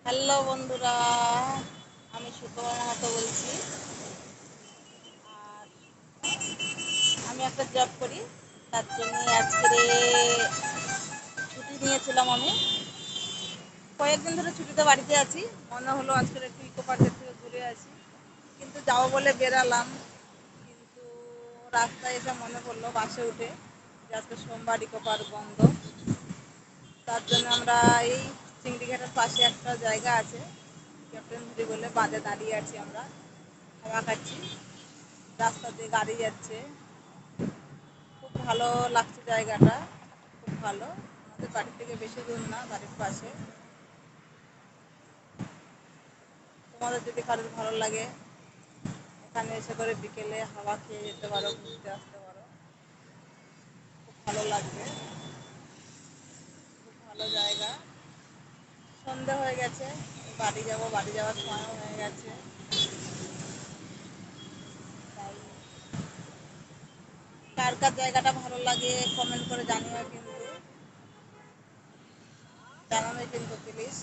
Hello বন্ধুরা, আমি সুতপা মাহাতো বলছি। আর আমি একটা জব করি, তার জন্য আজকে ছুটি নিয়েছিলাম। আমি কয়েকদিন ধরে ছুটিতে বাড়িতে আছি। মনে হলো আজকের একটু ইকো পার্কের থেকে ঘুরে আসি, কিন্তু যাবো বলে বেরালাম। কিন্তু রাস্তায় এসে মনে পড়লো বাসে উঠে যে আজকে সোমবার ইকো পার্ক বন্ধ। তার জন্য আমরা এই চিংড়িঘাটের পাশে একটা জায়গা আছে, ক্যাপ্টেন ধুরি বলে, বাঁধে দাঁড়িয়ে আছি আমরা, হাওয়া খাচ্ছি। রাস্তা দিয়ে গাড়ি যাচ্ছে, খুব ভালো লাগছে জায়গাটা, খুব ভালো। আমাদের বাড়ি থেকে বেশি দূর না, বাড়ির পাশে। তোমাদের যদি কারোর ভালো লাগে, এখানে এসে করে বিকেলে হাওয়া খেয়ে যেতে পারো, ঘুরতে আসতে পারো, খুব ভালো লাগবে। খুব ভালো জায়গা। সন্ধে হয়ে গেছে, বাড়ি যাব, বাড়ি যাওয়ার সময়ও হয়ে গেছে। তাই কার কার জায়গাটা ভালো লাগে কমেন্ট করে জানিও, কিন্তু জানানোই কিন্তু প্লিজ।